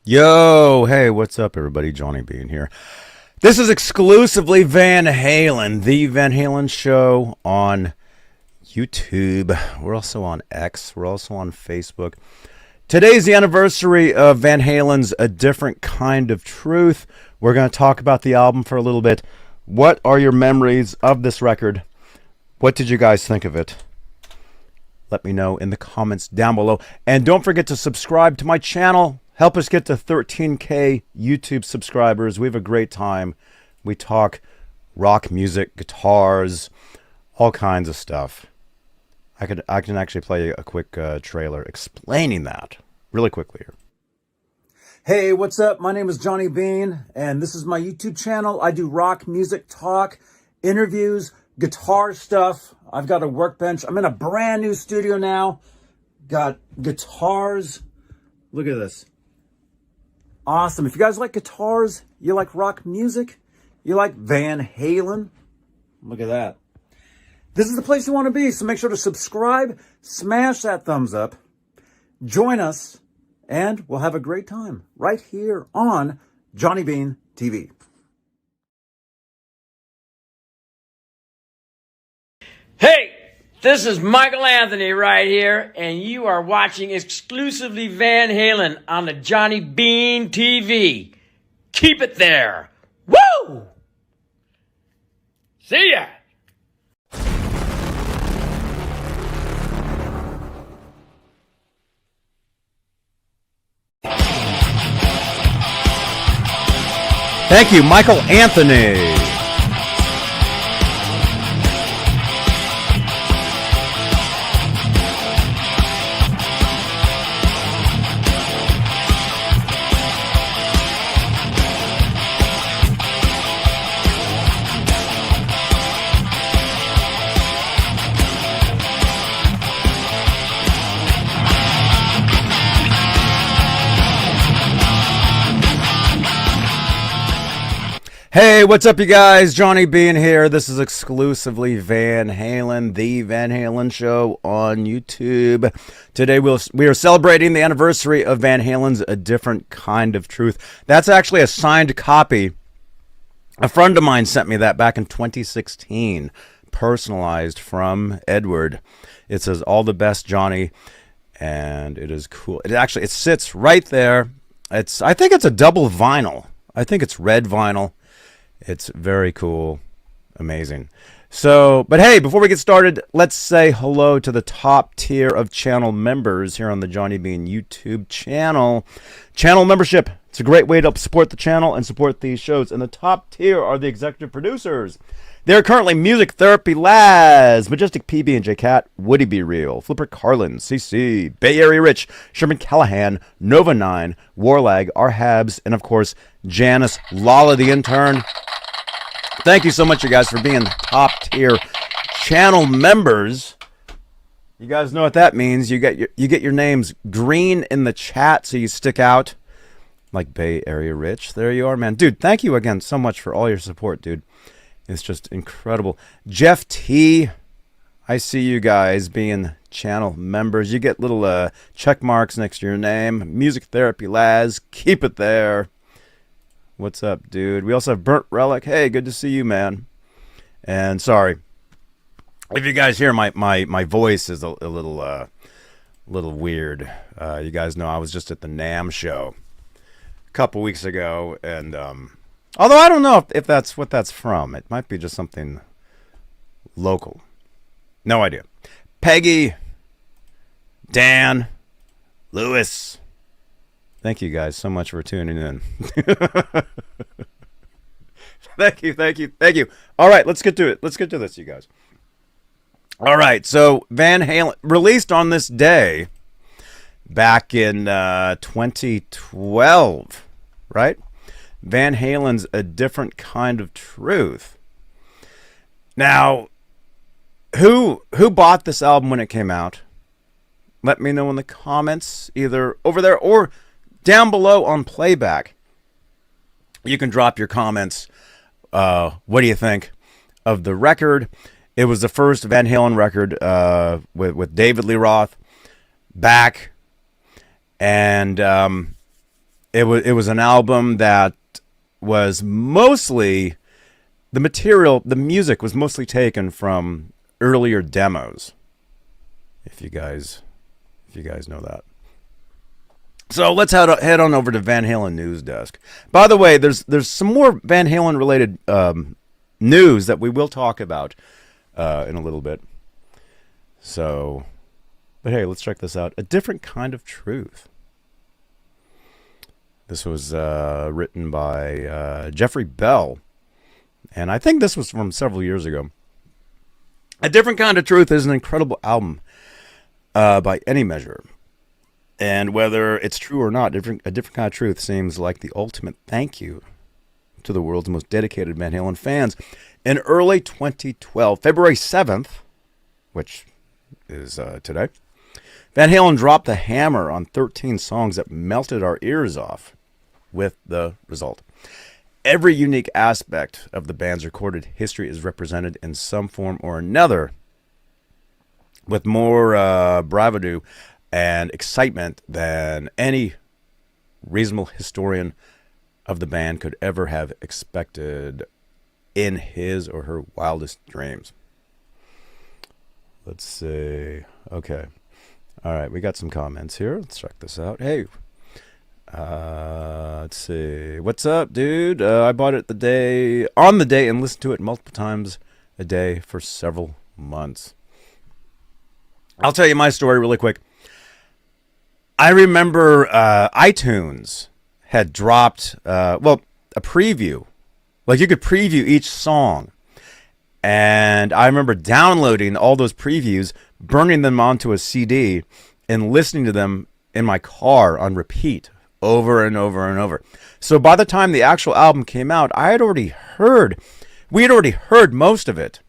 Yo, hey, what's up, everybody? Johnny Beane here. This is Exclusively Van Halen, the Van Halen show on YouTube. We're also on X. We're also on Facebook. Today's the anniversary of Van Halen's A Different Kind of Truth. We're going to talk about the album for a little bit. What are your memories of this record? What did you guys think of it? Let me know in the comments down below. And don't forget to subscribe to my channel. Help us get to 13K YouTube subscribers. We have a great time. We talk rock music, guitars, all kinds of stuff. I can actually play a quick trailer explaining that really quickly here. Hey, what's up? My name is Johnny Beane, and this is my YouTube channel. I do rock music talk, interviews, guitar stuff. I've got a workbench. I'm in a brand new studio now. Got guitars. Look at this. Awesome. If you guys like guitars, you like rock music, you like Van Halen, look at that. This is the place you want to be, so make sure to subscribe, smash that thumbs up, join us, and we'll have a great time right here on Johnny Beane TV. Hey, this is Michael Anthony right here, and you are watching Exclusively Van Halen on the Johnny Beane TV. Keep it there. Woo! See ya! Thank you, Michael Anthony. Hey, what's up, you guys? Johnny Beane here. This is Exclusively Van Halen, the Van Halen show on YouTube. Today we are celebrating the anniversary of Van Halen's A Different Kind of Truth. That's actually a signed copy. A friend of mine sent me that back in 2016, personalized from Edward. It says, "All the best, Johnny," and it is cool. It sits right there. I think it's a double vinyl. I think it's red vinyl. It's very cool. Amazing. So, but hey, before we get started, let's say hello to the top tier of channel members here on the Johnny Beane YouTube channel. Channel membership. It's a great way to help support the channel and support these shows. And the top tier are the executive producers. They're currently Music Therapy Laz, Majestic PB and J Cat, Woody Be Real, Flipper Carlin, CC, Bay Area Rich, Sherman Callahan, Nova 9, Warlag, R Habs, and of course, Janice Lala the intern. Thank you so much, you guys, for being top tier channel members. You guys know what that means. You get your names green in the chat, so you stick out like Bay Area Rich. There you are, man. Dude, thank you again so much for all your support, dude. It's just incredible. Jeff T, I see you guys being channel members. You get little check marks next to your name. Music Therapy Laz, keep it there. What's up, dude? We also have Burnt Relic. Hey, good to see you, man. And sorry if you guys hear my voice is a little weird. You guys know I was just at the NAMM show a couple weeks ago, and although I don't know if that's what that's from. It might be just something local. No idea. Peggy, Dan, Lewis. Thank you guys so much for tuning in. Thank you. All right, let's get to it. Let's get to this, you guys. All right, so Van Halen released on this day back in 2012, right? Van Halen's A Different Kind of Truth. Now, who bought this album when it came out? Let me know in the comments, either over there or down below on playback. You can drop your comments. What do you think of the record? It was the first Van Halen record with David Lee Roth back, and was an album that was mostly the music was mostly taken from earlier demos. If you guys know that. So let's head on over to Van Halen News Desk. By the way, there's some more Van Halen related news that we will talk about in a little bit. So, but hey, let's check this out. A Different Kind of Truth. This was written by Jeffrey Bell, and I think this was from several years ago. A Different Kind of Truth is an incredible album by any measure. And whether it's true or not, A Different Kind of Truth seems like the ultimate thank you to the world's most dedicated Van Halen fans. In early 2012, February 7th, which is today, Van Halen dropped the hammer on 13 songs that melted our ears off, with the result. Every unique aspect of the band's recorded history is represented in some form or another, with more bravado and excitement than any reasonable historian of the band could ever have expected in his or her wildest dreams. Let's see. Okay. All right, we got some comments here. Let's check this out. Hey, let's see. What's up, dude? I bought it on the day and listened to it multiple times a day for several months. I'll tell you my story really quick. I remember iTunes had dropped, a preview. Like, you could preview each song. And I remember downloading all those previews, burning them onto a CD, and listening to them in my car on repeat over and over and over. So by the time the actual album came out, we had already heard most of it,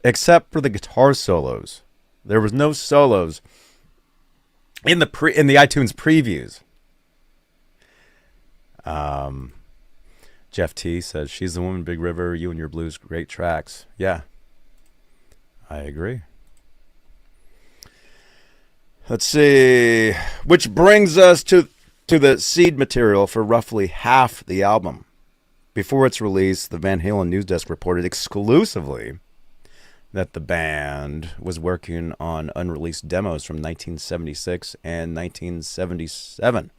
except for the guitar solos. There was no solos in the iTunes previews. Jeff T says, "She's the Woman, Big River, You and Your Blues, great tracks." Yeah, I agree. Let's see, which brings us to the seed material for roughly half the album. Before its release, the Van Halen News Desk reported exclusively that the band was working on unreleased demos from 1976 and 1977.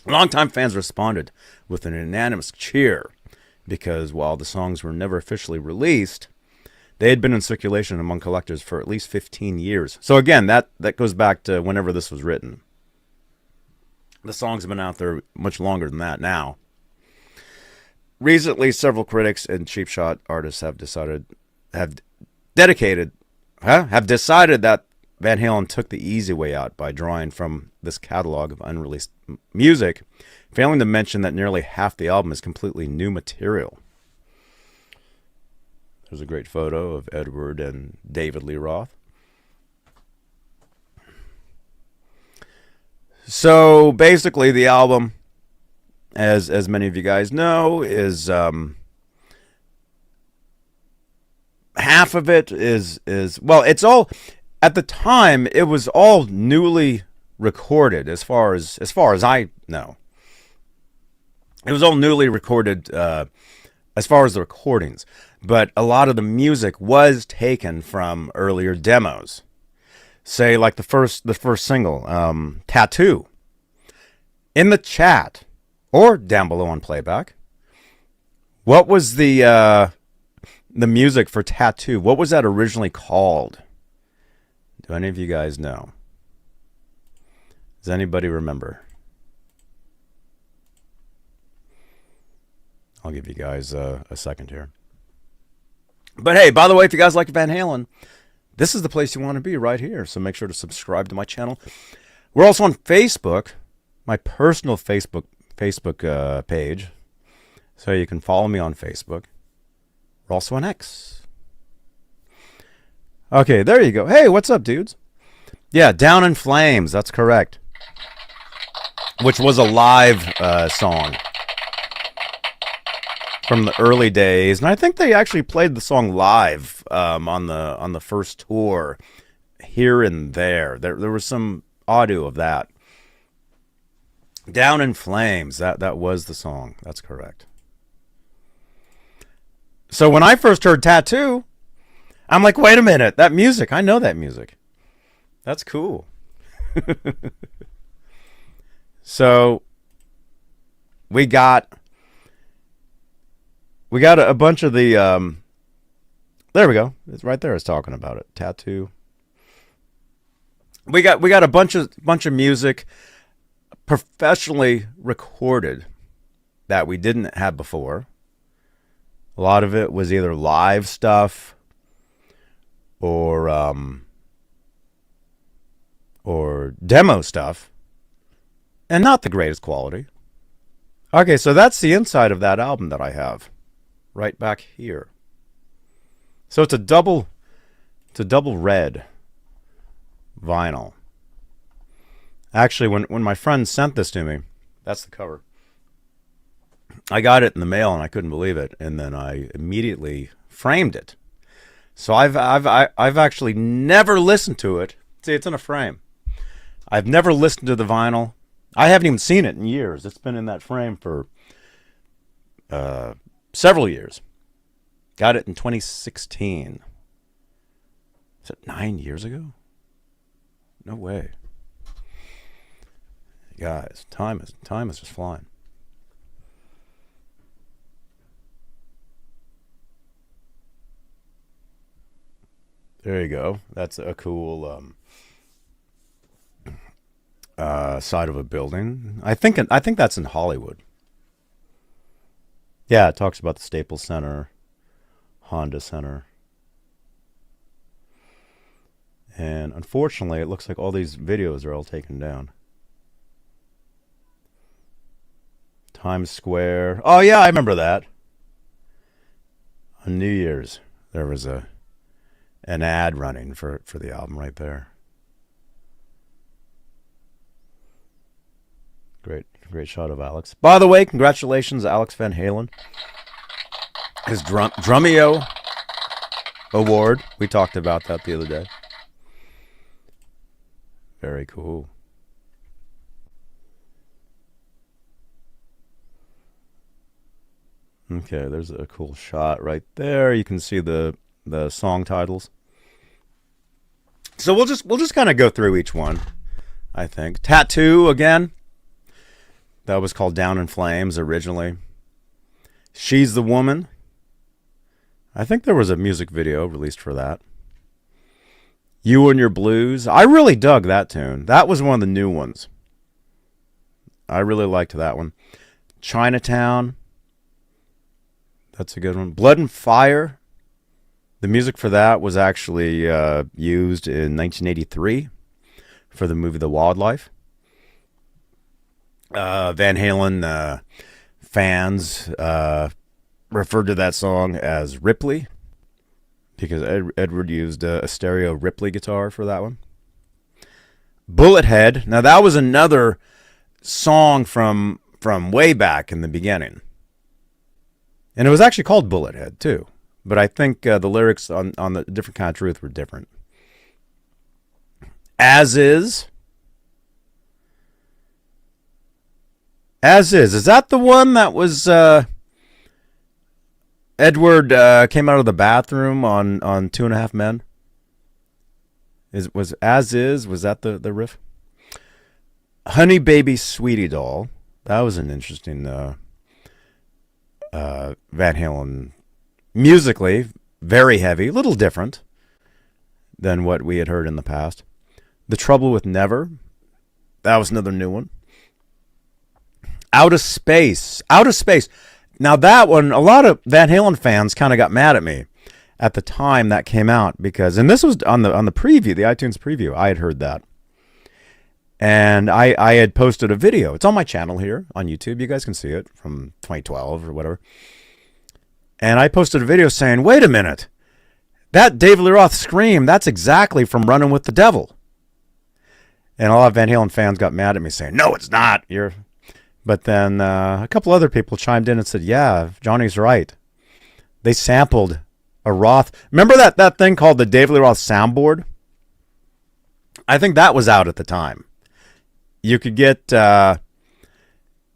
Longtime fans responded with an unanimous cheer because while the songs were never officially released, they had been in circulation among collectors for at least 15 years. So again, that goes back to whenever this was written. The songs have been out there much longer than that now. Recently, several critics and cheap shot artists have decided that Van Halen took the easy way out by drawing from this catalog of unreleased music, failing to mention that nearly half the album is completely new material. There's a great photo of Edward and David Lee Roth. So basically the album, as many of you guys know, is half of it is it's all, at the time it was all newly recorded as far as I know. It was all newly recorded as far as the recordings, but a lot of the music was taken from earlier demos. Say like the first single, Tattoo. In the chat or down below on playback, what was the music for Tattoo? What was that originally called? Do any of you guys know? Does anybody remember? I'll give you guys a second here. But hey, by the way, if you guys like Van Halen, this is the place you want to be, right here. So make sure to subscribe to my channel. We're also on Facebook, my personal Facebook page. So you can follow me on Facebook. We're also on X. Okay, there you go. Hey, what's up, dudes? Yeah, Down in Flames. That's correct. Which was a live song from the early days, and I think they actually played the song live on the first tour here and there. There was some audio of that. Down in Flames. That was the song. That's correct. So when I first heard Tattoo, I'm like, wait a minute, that music. I know that music. That's cool. So we got a bunch of the there we go. It's right there. It's talking about it. Tattoo. We got a bunch of music professionally recorded that we didn't have before. A lot of it was either live stuff or demo stuff, and not the greatest quality. Okay, so that's the inside of that album that I have right back here. So it's a double red vinyl. Actually, when my friend sent this to me, that's the cover. I got it in the mail and I couldn't believe it, and then I immediately framed it. So I've actually never listened to it. See, it's in a frame. I've never listened to the vinyl. I haven't even seen it in years. It's been in that frame for several years. Got it in 2016. Is it 9 years ago? No way. Guys, time is just flying. There you go. That's a cool side of a building. I think that's in Hollywood. Yeah, it talks about the Staples Center, Honda Center. And unfortunately, it looks like all these videos are all taken down. Times Square. Oh, yeah, I remember that. On New Year's, there was an ad running for the album right there. Great shot of Alex. By the way, congratulations, Alex Van Halen. His Drumeo Award. We talked about that the other day. Very cool. Okay, there's a cool shot right there. You can see the song titles. So we'll just kind of go through each one, I think. Tattoo again. That was called Down in Flames originally. She's the Woman. I think there was a music video released for that. You and Your Blues. I really dug that tune. That was one of the new ones. I really liked that one. Chinatown. That's a good one. Blood and Fire. The music for that was actually used in 1983 for the movie The Wildlife. Van Halen fans referred to that song as Ripley because Edward used a stereo Ripley guitar for that one. Bullethead. Now that was another song from way back in the beginning. And it was actually called Bullethead too. But I think the lyrics on the Different Kind of Truth were different. As Is. Is that the one that was Edward came out of the bathroom on 2.5 Men? Was that the riff? Honeybabysweetiedoll. That was an interesting Van Halen, musically very heavy, a little different than what we had heard in the past. The Trouble with Never. That was another new one. Outta Space. Now that one, a lot of Van Halen fans kind of got mad at me at the time that came out because, and this was on the preview, the iTunes preview. I had heard that, and I had posted a video. It's on my channel here on YouTube. You guys can see it from 2012 or whatever. And I posted a video saying, "Wait a minute, that David Lee Roth scream, that's exactly from Running with the Devil." And a lot of Van Halen fans got mad at me saying, "No, it's not. But then a couple other people chimed in and said, yeah, Johnny's right. They sampled a Roth. Remember that thing called the David Lee Roth soundboard? I think that was out at the time. You could get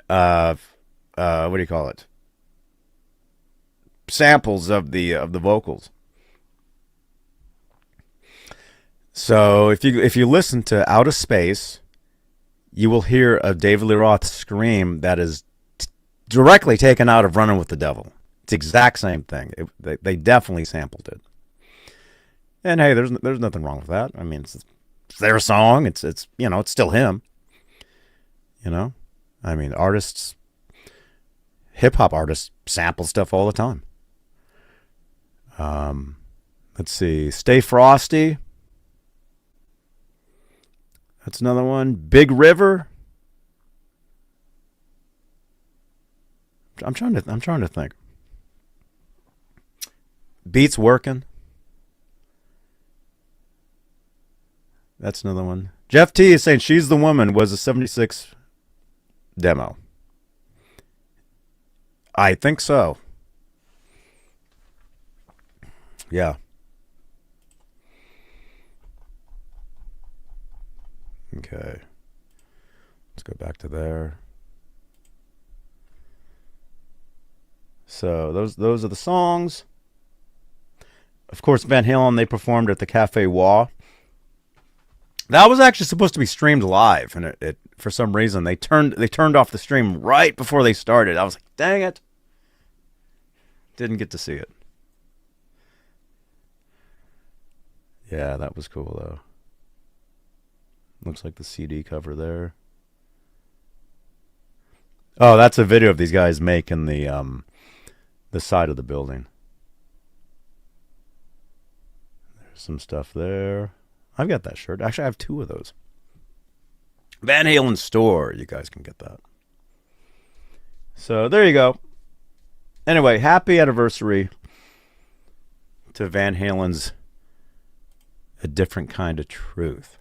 what do you call it? Samples of the vocals. So if you listen to Outta Space, you will hear a David Lee Roth scream that is directly taken out of Running with the Devil. It's the exact same thing. They definitely sampled it. And hey, there's nothing wrong with that. I mean, it's their song. It's it's still him. I mean, hip hop artists sample stuff all the time. Let's see, Stay Frosty. That's another one. Big River. I'm trying to think. Beats Workin. That's another one. Jeff T is saying She's the Woman was a 76 demo. I think so. Yeah. Okay. Let's go back to there. So those are the songs. Of course, Van Halen, they performed at the Cafe Wah. That was actually supposed to be streamed live, and it for some reason they turned off the stream right before they started. I was like, dang it. Didn't get to see it. Yeah, that was cool though. Looks like the CD cover there. Oh, that's a video of these guys making the side of the building. There's some stuff there. I've got that shirt. Actually, I have two of those. Van Halen store. You guys can get that. So there you go. Anyway, happy anniversary to Van Halen's A Different Kind of Truth.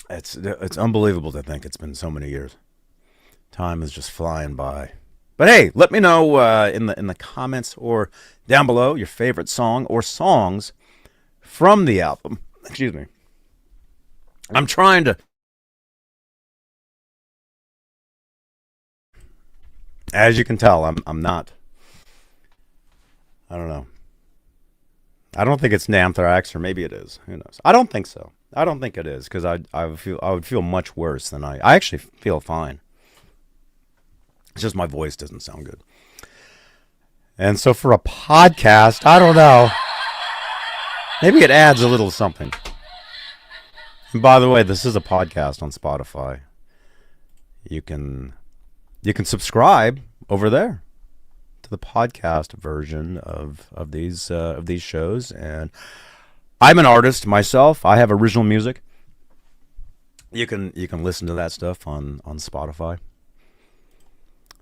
It's unbelievable to think it's been so many years. Time is just flying by. But hey, let me know in the comments or down below your favorite song or songs from the album. Excuse me. I'm trying to... As you can tell, I'm not... I don't know. I don't think it's Namthrax, or maybe it is. Who knows? I don't think so. I don't think it is, because I would feel much worse than I actually feel fine. It's just my voice doesn't sound good. And so for a podcast, I don't know. Maybe it adds a little something. And by the way, this is a podcast on Spotify. You can subscribe over there to the podcast version of these shows. And I'm an artist myself. I have original music. You can listen to that stuff on Spotify.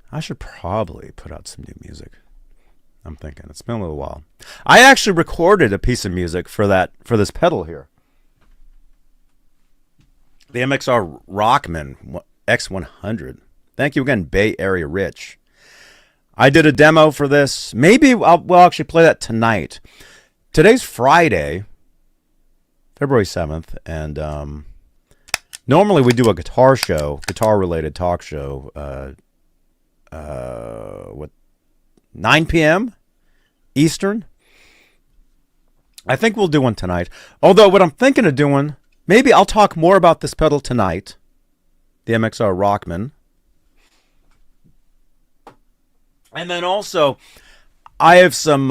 I should probably put out some new music. I'm thinking it's been a little while. I actually recorded a piece of music for this pedal here. The MXR Rockman X100. Thank you again, Bay Area Rich. I did a demo for this. Maybe we'll actually play that tonight. Today's Friday, February 7th, and normally we do a guitar-related talk show. 9 p.m. Eastern. I think we'll do one tonight. Although what I'm thinking of doing, maybe I'll talk more about this pedal tonight, the MXR Rockman. And then also, I have some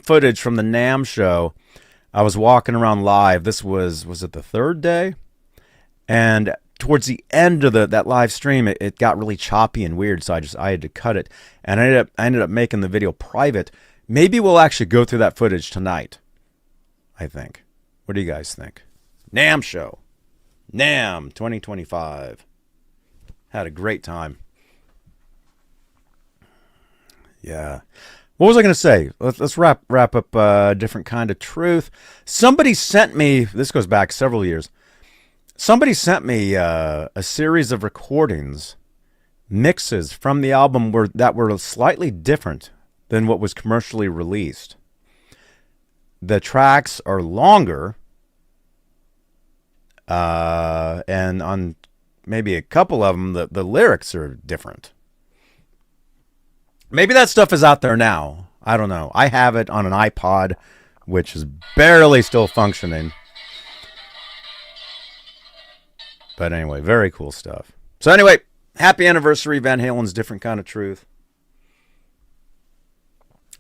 footage from the NAMM show. I was walking around live. This was it the third day? And towards the end of that live stream, it got really choppy and weird, so I had to cut it. And I ended up making the video private. Maybe we'll actually go through that footage tonight, I think. What do you guys think? NAMM show. NAMM 2025. Had a great time. Yeah. What was I going to say? Let's wrap up A Different Kind of Truth. Somebody sent me, this goes back several years, somebody sent me a series of recordings, mixes from the album that were slightly different than what was commercially released. The tracks are longer, and on maybe a couple of them, the lyrics are different. Maybe that stuff is out there now. I don't know. I have it on an iPod, which is barely still functioning. But anyway, very cool stuff. So anyway, happy anniversary, Van Halen's Different Kind of Truth.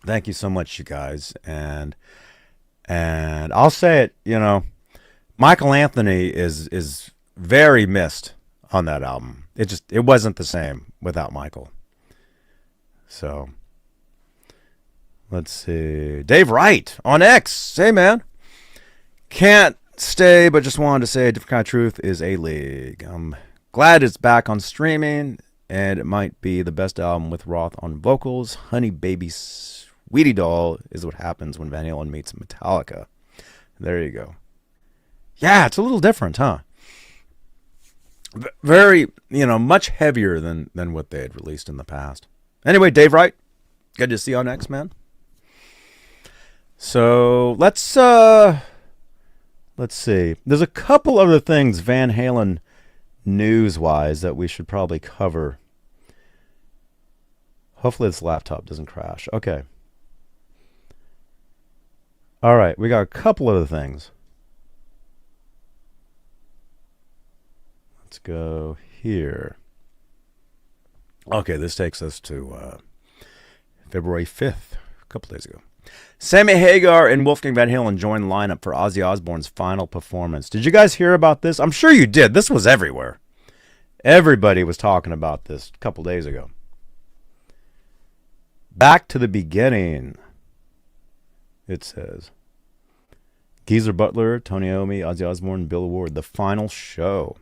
Thank you so much, you guys. And I'll say it, you know, Michael Anthony is very missed on that album. It wasn't the same without Michael. So let's see. Dave Wright on X. Hey man. Can't stay, but just wanted to say Different Kind of Truth is a league. I'm glad it's back on streaming, and it might be the best album with Roth on vocals. Honeybabysweetiedoll is what happens when Van Halen meets Metallica. There you go. Yeah, it's a little different, huh? Very, you know, much heavier than what they had released in the past. Anyway, Dave Wright, good to see you on X, man. So let's see. There's a couple other things Van Halen news-wise that we should probably cover. Hopefully this laptop doesn't crash. Okay. All right, we got a couple other things. Let's go here. Okay, this takes us to February 5th, a couple days ago. Sammy Hagar and Wolfgang Van Halen joined the lineup for Ozzy Osbourne's final performance. Did you guys hear about this? I'm sure you did. This was everywhere. Everybody was talking about this a couple days ago. Back to the beginning, it says. Geezer Butler, Tony Iommi, Ozzy Osbourne, Bill Ward, the final show.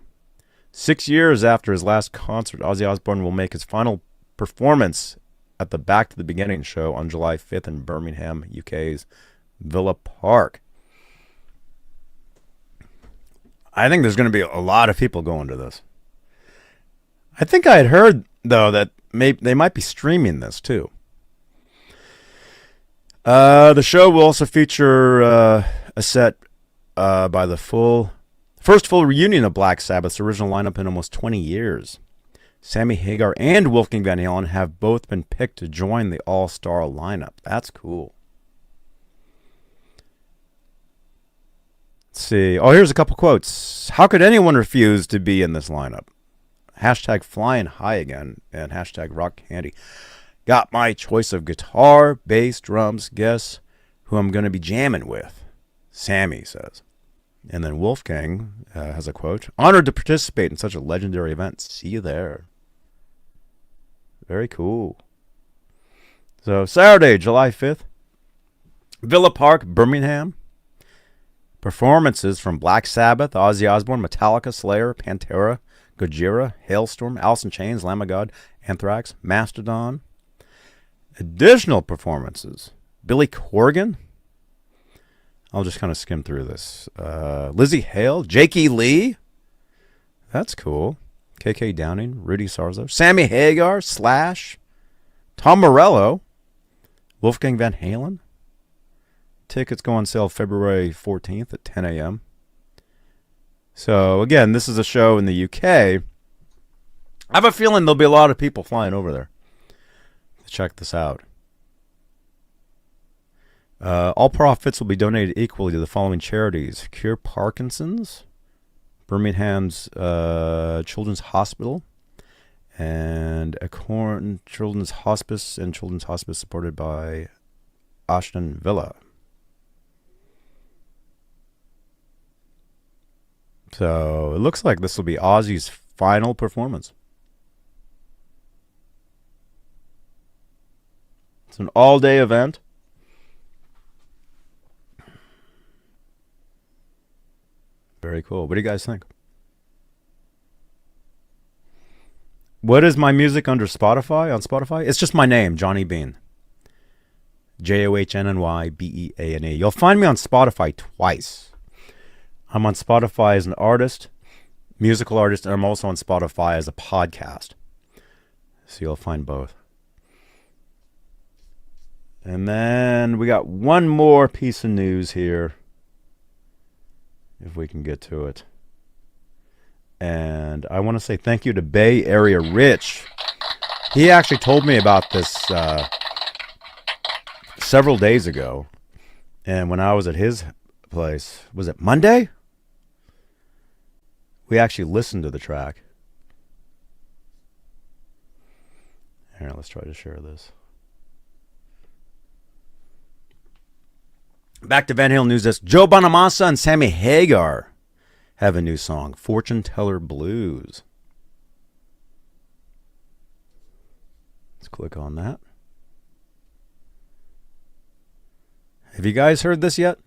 6 years after his last concert, Ozzy Osbourne will make his final performance at the Back to the Beginning show on July 5th in Birmingham, UK's Villa Park. I think there's going to be a lot of people going to this. I think I had heard, though, that they might be streaming this, too. The show will also feature a set by the first full reunion of Black Sabbath's original lineup in almost 20 years. Sammy Hagar and Wolfgang Van Halen have both been picked to join the all-star lineup. That's cool. Let's see. Oh, here's a couple quotes. How could anyone refuse to be in this lineup? Hashtag flying high again and hashtag rock candy. Got my choice of guitar, bass, drums. Guess who I'm going to be jamming with? Sammy says. And then Wolfgang has a quote. Honored to participate in such a legendary event. See you there. Very cool. So Saturday, July 5th. Villa Park, Birmingham. Performances from Black Sabbath, Ozzy Osbourne, Metallica, Slayer, Pantera, Gojira, Hailstorm, Alice in Chains, Lamb of God, Anthrax, Mastodon. Additional performances. Billy Corgan. I'll just kind of skim through this. Lizzie Hale, Jakey Lee. That's cool. KK Downing, Rudy Sarzo, Sammy Hagar, Slash, Tom Morello, Wolfgang Van Halen. Tickets go on sale February 14th at 10 a.m. So, again, this is a show in the UK. I have a feeling there'll be a lot of people flying over there to check this out. All profits will be donated equally to the following charities. Cure Parkinson's, Birmingham's Children's Hospital, and Acorn Children's Hospice, and Children's Hospice supported by Ashton Villa. So it looks like this will be Ozzy's final performance. It's an all-day event. Very cool. What do you guys think? What is my music under Spotify? On Spotify? It's just my name, Johnny Beane. JOHNNYBEANE. You'll find me on Spotify twice. I'm on Spotify as an artist, musical artist, and I'm also on Spotify as a podcast. So you'll find both. And then we got one more piece of news here, if we can get to it. And I want to say thank you to Bay Area Rich. He actually told me about this several days ago. And when I was at his place, was it Monday? We actually listened to the track. Here, let's try to share this. Back to Van Halen news desk. Joe Bonamassa and Sammy Hagar have a new song, Fortune Teller Blues. Let's click on that. Have you guys heard this yet?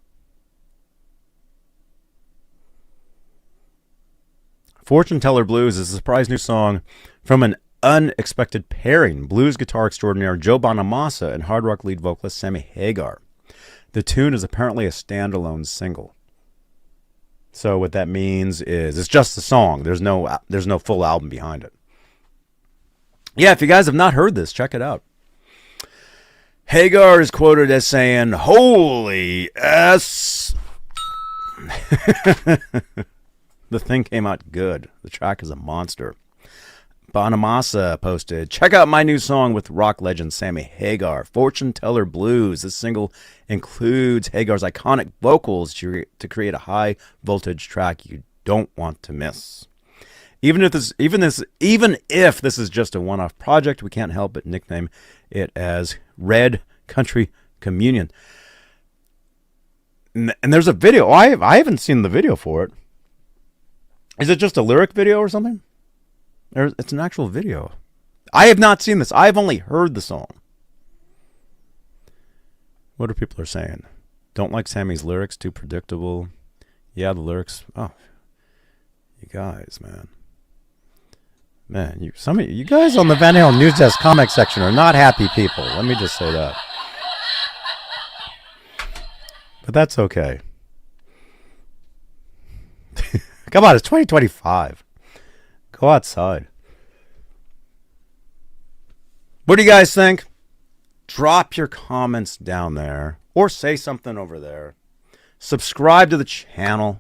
Fortune Teller Blues is a surprise new song from an unexpected pairing, blues guitar extraordinaire Joe Bonamassa and hard rock lead vocalist Sammy Hagar. The tune is apparently a standalone single. So what that means is it's just a song. There's no full album behind it. Yeah, if you guys have not heard this, check it out. Hagar is quoted as saying, "Holy S." The thing came out good. The track is a monster. Bonamassa posted, "Check out my new song with rock legend Sammy Hagar, Fortune Teller Blues. This single includes Hagar's iconic vocals to create a high voltage track you don't want to miss. Even if this is just a one-off project, we can't help but nickname it as Red Country Communion." And there's a video. I haven't seen the video for it. Is it just a lyric video or something? It's an actual video. I have not seen this. I've only heard the song. What are people saying? Don't like Sammy's lyrics, too predictable. Yeah, the lyrics. Oh, you guys, man. Some of you guys on the Van Halen News Desk comment section are not happy people. Let me just say that. But that's okay. Come on, it's 2025. Go outside. What do you guys think? Drop your comments down there or say something over there. Subscribe to the channel.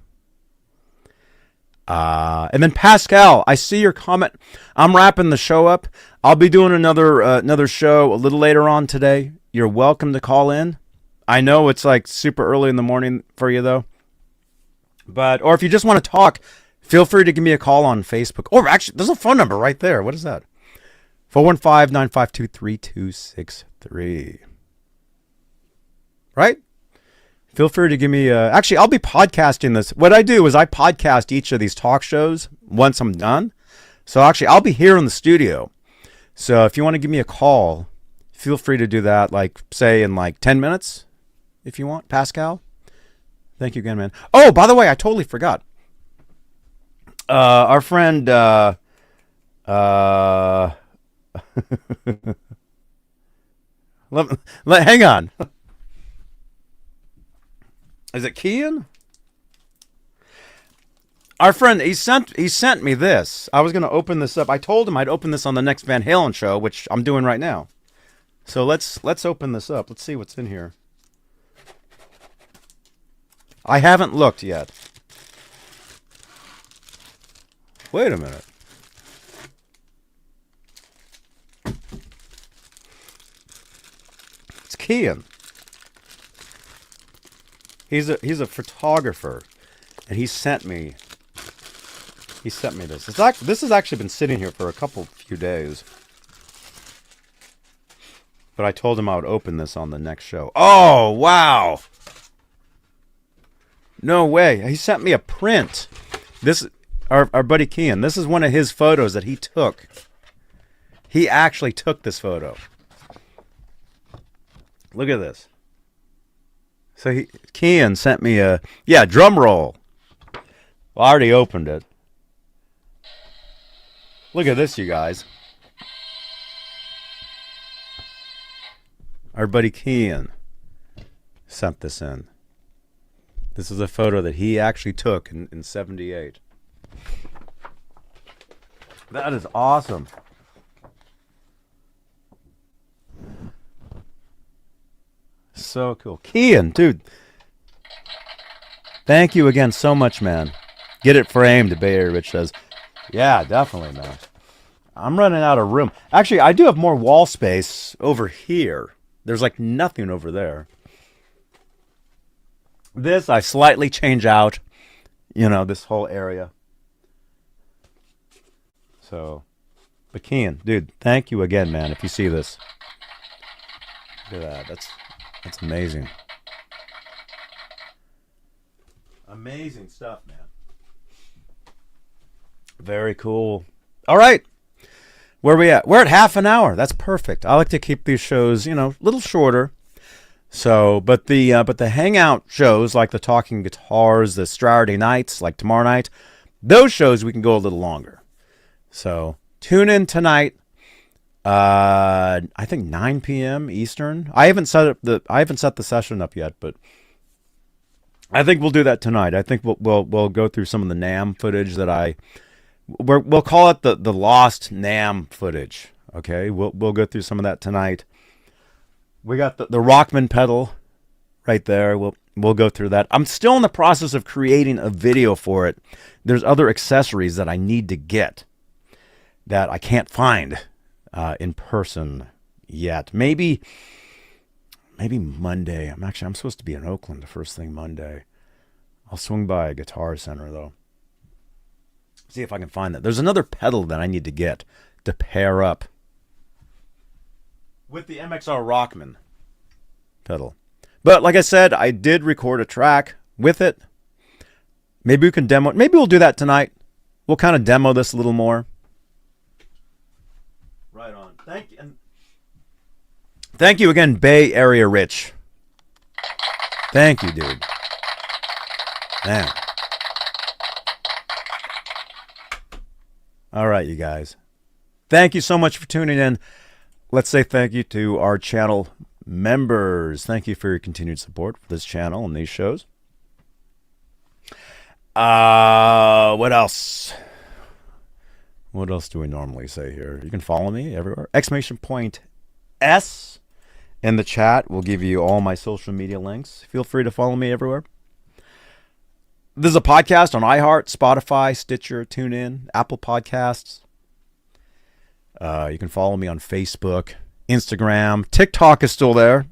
And then Pascal, I see your comment. I'm wrapping the show up. I'll be doing another show a little later on today. You're welcome to call in. I know it's like super early in the morning for you though. Or if you just want to talk, feel free to give me a call on Facebook. Or actually, there's a phone number right there. What is that? 415-952-3263. Right? Feel free to give me actually, I'll be podcasting this. What I do is I podcast each of these talk shows once I'm done. So actually, I'll be here in the studio. So if you want to give me a call, feel free to do that, like, say, in like 10 minutes, if you want. Pascal, thank you again, man. Oh, by the way, I totally forgot. Our friend, hang on. Is it Kian? Our friend, he sent me this. I was going to open this up. I told him I'd open this on the next Van Halen show, which I'm doing right now. So let's open this up. Let's see what's in here. I haven't looked yet. Wait a minute. It's Kian. He's a photographer, and he sent me this. This has actually been sitting here for a few days. But I told him I would open this on the next show. Oh, wow. No way. He sent me a print. This our buddy Kian. This is one of his photos that he took. He actually took this photo. Look at this. So Kian sent me drum roll. Well, I already opened it. Look at this, you guys. Our buddy Kian sent this in. This is a photo that he actually took in 78. That is awesome. So cool. Kian, dude. Thank you again so much, man. Get it framed, Bay Area Rich says. Yeah, definitely, man. I'm running out of room. Actually, I do have more wall space over here. There's like nothing over there. This I slightly change out, this whole area. So, but Kean, dude, thank you again, man. If you see this, look at that. That's amazing. Amazing stuff, man. Very cool. All right. Where are we at? We're at half an hour. That's perfect. I like to keep these shows, a little shorter. So, but the hangout shows like the Talking Guitars, the Saturday nights, like tomorrow night, those shows we can go a little longer. So tune in tonight. I think 9 p.m. Eastern. I haven't set the session up yet, but I think we'll do that tonight. I think we'll go through some of the NAMM footage that we'll call it the lost NAMM footage. Okay, we'll go through some of that tonight. We got the Rockman pedal right there. We'll go through that. I'm still in the process of creating a video for it. There's other accessories that I need to get that I can't find in person yet. Maybe Monday. I'm supposed to be in Oakland the first thing Monday. I'll swing by a Guitar Center though. See if I can find that. There's another pedal that I need to get to pair up with the MXR Rockman pedal. But like I said, I did record a track with it. Maybe we can demo it. Maybe we'll do that tonight. We'll kind of demo this a little more. Right on. Thank you. And thank you again, Bay Area Rich. Thank you, dude. Man. All right, you guys. Thank you so much for tuning in. Let's say thank you to our channel members. Thank you for your continued support for this channel and these shows. What else? What else do we normally say here? You can follow me everywhere. Exclamation point S in the chat will give you all my social media links. Feel free to follow me everywhere. This is a podcast on iHeart, Spotify, Stitcher, TuneIn, Apple Podcasts. You can follow me on Facebook, Instagram. TikTok is still there.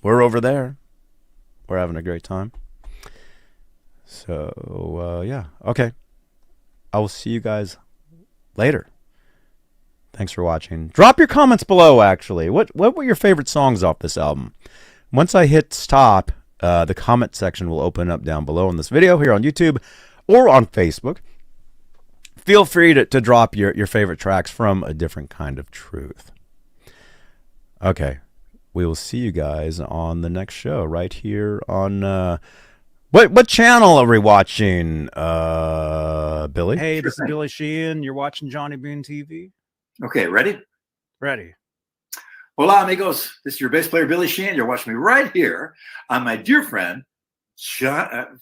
We're over there. We're having a great time. So, yeah. Okay. I will see you guys later. Thanks for watching. Drop your comments below, actually. What were your favorite songs off this album? Once I hit stop, the comment section will open up down below in this video here on YouTube or on Facebook. Feel free to drop your favorite tracks from A Different Kind of Truth. Okay. We will see you guys on the next show right here on... What channel are we watching, Billy? Hey, this is Billy Sheehan. You're watching Johnny Beane TV. Okay, ready? Ready. Hola, amigos. This is your bass player, Billy Sheehan. You're watching me right here on my dear friend, John.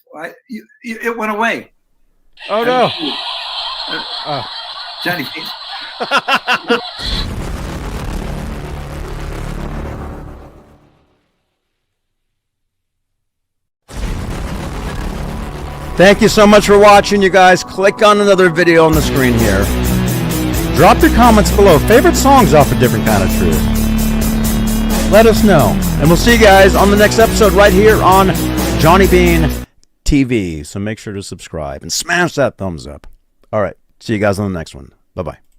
It went away. Oh, no. Johnny. Thank you so much for watching, you guys. Click on another video on the screen here. Drop your comments below. Favorite songs off A Different Kind of Truth. Let us know. And we'll see you guys on the next episode right here on Johnny Beane TV. So make sure to subscribe and smash that thumbs up. All right. See you guys on the next one. Bye-bye.